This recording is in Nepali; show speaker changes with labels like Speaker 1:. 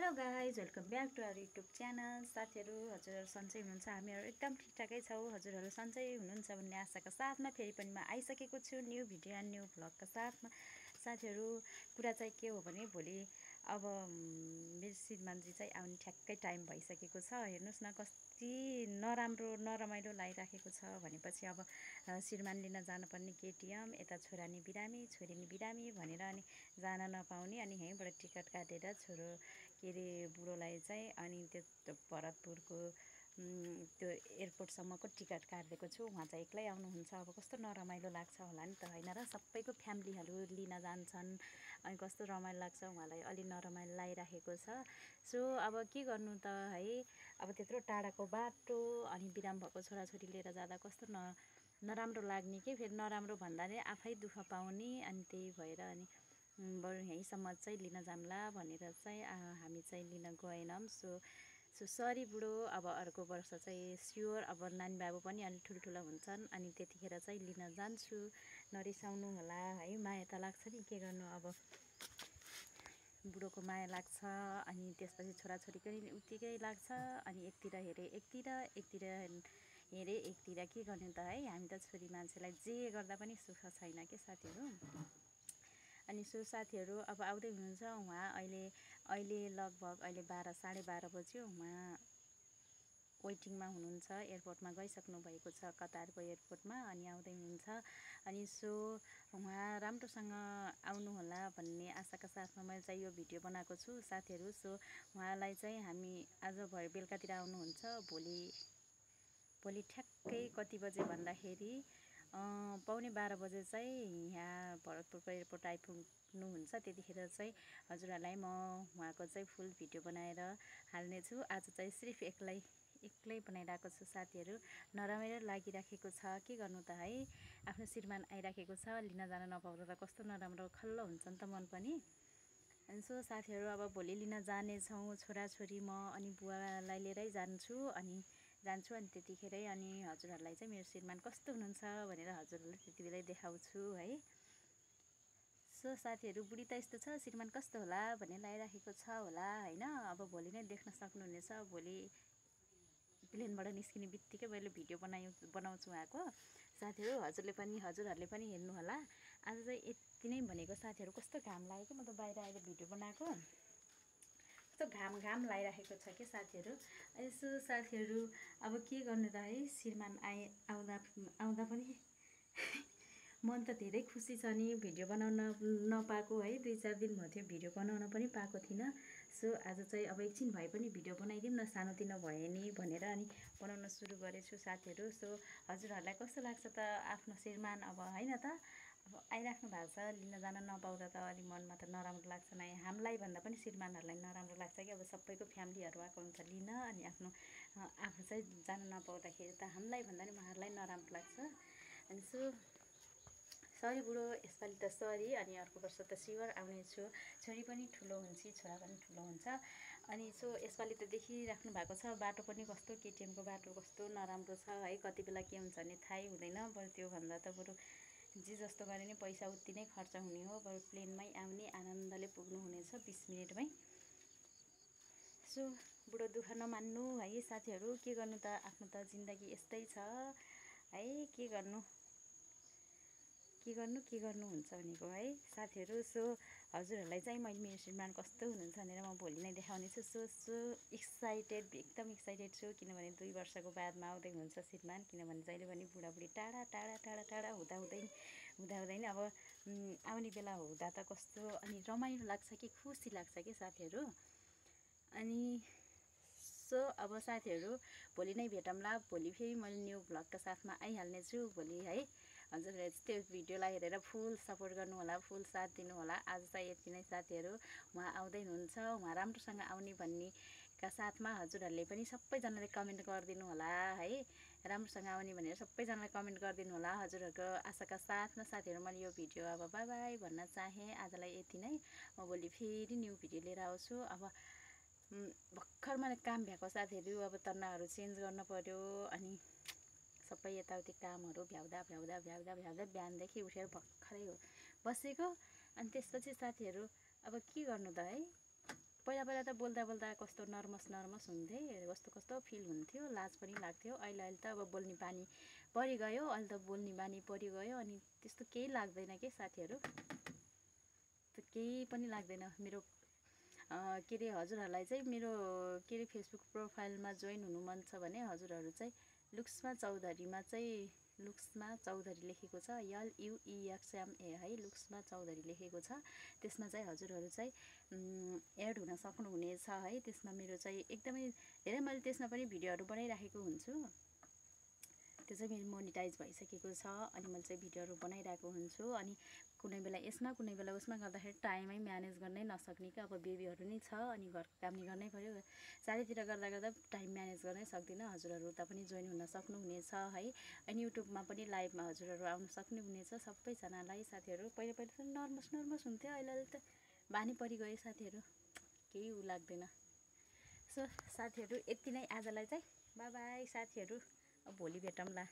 Speaker 1: Hello guys, welcome back to our YouTube channel. साथीहरू, हजुरहरू सन्चै हुनुहुन्छ? हामीहरू एकदम ठिकठाकै छौँ। हजुरहरू सन्चै हुनुहुन्छ भन्ने आशाका साथमा फेरि पनि म आइसकेको छु न्यू भिडियो एन्ड न्यू भ्लगका साथमा। साथीहरू, कुरा चाहिँ के हो भने भोलि अब मेरो श्रीमानजी चाहिँ आउने ठ्याक्कै टाइम भइसकेको छ। हेर्नुहोस् न कति नराम्रो नरमाइलो लागिराखेको छ भनेपछि अब श्रीमान लिन जानुपर्ने केटिएम, यता छोरा नि बिरामी छोरी नि बिरामी भनेर अनि जान नपाउने, अनि यहीँबाट टिकट काटेर छोरो के अरे बुढोलाई चाहिँ अनि त्यो भरतपुरको त्यो एयरपोर्टसम्मको टिकट काटिदिएको छु। उहाँ चाहिँ एक्लै आउनुहुन्छ। अब कस्तो नरमाइलो लाग्छ होला नि त, होइन र? सबैको फ्यामिलीहरू लिन जान्छन् अनि कस्तो रमाइलो लाग्छ। उहाँलाई अलि नरमाइलो लागिराखेको छ। सो अब के गर्नु त है, अब त्यत्रो टाढाको बाटो अनि बिराम भएको छोराछोरी लिएर जाँदा कस्तो नराम्रो लाग्ने के, फेरि नराम्रो भन्दा नै आफै दुःख पाउने। अनि त्यही भएर अनि बरु यहीँसम्म चाहिँ लिन जाम्ला भनेर चाहिँ हामी चाहिँ लिन गएनौँ। सो सरी बुढो, अब अर्को वर्ष चाहिँ स्योर। अब नानी बाबु पनि अलिक ठुल्ठुलो हुन्छन् अनि त्यतिखेर चाहिँ लिन जान्छु, नरिसाउनु होला है। माया त लाग्छ नि, के गर्नु अब, बुढोको माया लाग्छ अनि त्यसपछि छोराछोरीको नि उत्तिकै लाग्छ। अनि एकतिर हेरे एकतिर हेरे एकतिर, के गर्ने त है। हामी त छोरी मान्छेलाई जे गर्दा पनि सुख छैन के साथीहरू। अनि सो साथीहरू, अब आउँदै हुनुहुन्छ उहाँ। अहिले लगभग 12 साढे 12 बज्यो। उहाँ वेटिङमा हुनुहुन्छ, एयरपोर्टमा गइसक्नु भएको छ, कतारको एयरपोर्टमा। अनि आउँदै हुनुहुन्छ। अनि सो उहाँ राम्रोसँग आउनुहोला भन्ने आशाका साथमा मैले चाहिँ यो भिडियो बनाएको छु साथीहरू। सो उहाँलाई चाहिँ हामी आज भरे बेलुकातिर आउनुहुन्छ। भोलि ठ्याक्कै कति बजे भन्दाखेरि 11:15 बजे चाहिँ यहाँ भरतपुरको एयरपोर्ट आइपुग्नुहुन्छ। त्यतिखेर चाहिँ हजुरहरूलाई म उहाँको चाहिँ फुल भिडियो बनाएर हाल्नेछु। आज चाहिँ सिर्फ एक्लै बनाइरहेको छु साथीहरू। नरमाइलो लागिराखेको छ, के गर्नु त है। आफ्नो श्रीमान आइराखेको छ, लिन जान नपाउँदा त कस्तो नराम्रो खल्लो हुन्छ नि त मन पनि। अनि सो साथीहरू, अब भोलि लिन जानेछौँ छोराछोरी, म अनि बुवालाई लिएरै जान्छु। अनि त्यतिखेरै अनि हजुरहरूलाई चाहिँ मेरो श्रीमान कस्तो हुनुहुन्छ भनेर हजुरहरूलाई त्यति बेलै देखाउँछु है। सो साथीहरू, बुढी त यस्तो छ, श्रीमान कस्तो होला भन्ने लागिराखेको छ होला, होइन? अब भोलि नै देख्न सक्नुहुनेछ। भोलि प्लेनबाट निस्किने बित्तिकै मैले भिडियो बनाउँछु उहाँको साथीहरू। हजुरहरूले पनि हेर्नु होला। आज चाहिँ यति नै भनेको साथीहरू। कस्तो घाम लाग्यो कि, म त बाहिर आएर भिडियो बनाएको, कस्तो घाम लागिराखेको छ कि साथीहरू। यसो साथीहरू, अब के गर्नु त है। श्रीमान आउँदा पनि मन त धेरै खुसी छ नि, भिडियो बनाउन नपाएको है। 2-4 दिन भयो थियो भिडियो बनाउन पनि पाएको थिइनँ। सो आज चाहिँ अब एकछिन भए पनि भिडियो बनाइदिउँ न, सानोतिनो भए नि भनेर अनि बनाउन सुरु गरेछु साथीहरू। सो हजुरहरूलाई कस्तो लाग्छ त आफ्नो श्रीमान, अब होइन त, अब आइराख्नु भएको छ, लिन जान नपाउँदा त अलिक मनमा त नराम्रो लाग्छ नै। हामीलाई भन्दा पनि श्रीमानहरूलाई नराम्रो लाग्छ कि, अब सबैको फ्यामिलीहरू आएको हुन्छ लिन, अनि आफू चाहिँ जान नपाउँदाखेरि त हामीलाई भन्दा पनि उहाँहरूलाई नराम्रो लाग्छ। अनि सो सरी बुढो, यसपालि त सरी। अनि अर्को वर्ष त स्योर आउनेछु। छोरी पनि ठुलो हुन्छ, छोरा पनि ठुलो हुन्छ। अनि सो यसपालि त देखिराख्नु भएको छ बाटो पनि कस्तो, केटिएमको बाटो कस्तो नराम्रो छ है। कति बेला के हुन्छ भने थाहै हुँदैन। बरु त्योभन्दा त बरु जे जस्तो गरे नि पैसा उति नै खर्च हुने हो। बरु प्लेनमै आउने, आनन्दले पुग्नु हुनेछ 20 मिनटमै। सो बुढो दुःख नमान्नु है साथीहरू। के गर्नु त, आफ्नो त जिन्दगी यस्तै छ है। के गर्नु हुन्छ भनेको है साथीहरू। सो हजुरहरूलाई चाहिँ मैले मेरो श्रीमान कस्तो हुनुहुन्छ भनेर म भोलि नै देखाउने छु। सो एक्साइटेड, एकदम एक्साइटेड छु, किनभने 2 वर्षको बादमा आउँदै हुनुहुन्छ श्रीमान। किनभने जहिले पनि बुढाबुढी टाढा हुँदा नै अब आउने बेला हुँदा त कस्तो अनि रमाइलो लाग्छ कि, खुसी लाग्छ कि साथीहरू। अनि सो अब साथीहरू, भोलि नै भेटौँला। भोलि फेरि मैले न्यू भ्लगका साथमा आइहाल्ने छु भोलि है। हजुरहरूले त्यो भिडियोलाई हेरेर फुल सपोर्ट गर्नु होला, फुल साथ दिनु होला। आज चाहिँ यति नै साथीहरू। उहाँ आउँदै हुनुहुन्छ, उहाँ राम्रोसँग आउने भन्नेका साथमा हजुरहरूले पनि सबैजनाले कमेन्ट गरिदिनु होला है। राम्रोसँग आउने भनेर सबैजनाले कमेन्ट गरिदिनु होला। हजुरहरूको आशाका साथमा साथीहरू मैले यो भिडियो अब बाई बाई भन्न चाहेँ। आजलाई यति नै। म भोलि फेरि न्यू भिडियो लिएर आउँछु। अब भर्खर मैले काम भएको साथीहरू, अब तन्नाहरू चेन्ज गर्न पर्यो। अनि सबै यताउति कामहरू भ्याउँदा बिहानदेखि उठेर भर्खरै बसेको। अनि त्यसपछि साथीहरू, अब के गर्नु त है, पहिला पहिला त बोल्दा बोल्दा कस्तो नर्भस हुन्थेँ, कस्तो फिल हुन्थ्यो, लाज पनि लाग्थ्यो। अहिले त अब बोल्ने बानी परिगयो, अहिले त बोल्ने बानी परिगयो, अनि त्यस्तो केही लाग्दैन के साथीहरू, त्यो केही पनि लाग्दैन। मेरो के अरे हजुरहरूलाई चाहिँ मेरो के अरे फेसबुक प्रोफाइलमा जोइन हुनु मन छ भने हजुरहरू चाहिँ लुक्समा चौधरीमा चाहिँ लुक्समा चौधरी लेखेको छ, LUEXMA है, लुक्समा चौधरी लेखेको छ। त्यसमा चाहिँ हजुरहरू चाहिँ एड हुन सक्नुहुनेछ है। त्यसमा मेरो चाहिँ एकदमै धेरै मैले त्यसमा पनि भिडियोहरू बनाइराखेको हुन्छु। त्यो चाहिँ मेरो मोनिटाइज भइसकेको छ, अनि मैले चाहिँ भिडियोहरू बनाइरहेको हुन्छु। अनि कुनै बेला यसमा कुनै बेला उसमा गर्दाखेरि टाइमै म्यानेज गर्नै नसक्ने कि, अब बेबीहरू नै छ अनि घरको काम नि गर्नै पऱ्यो, चारैतिर गर्दा गर्दा टाइम म्यानेज गर्नै सक्दिनँ। हजुरहरू उता पनि जोइन हुन सक्नुहुनेछ है। अनि युट्युबमा पनि लाइभमा हजुरहरू आउन सक्नुहुनेछ सबैजनालाई। साथीहरू पहिला पहिला त नर्भस हुन्थ्यो, अहिले त बानी परिगयो साथीहरू, केही उ लाग्दैन। सो साथीहरू यति नै आजलाई चाहिँ, बाई बाई साथीहरू, अब भोलि भेटौँला।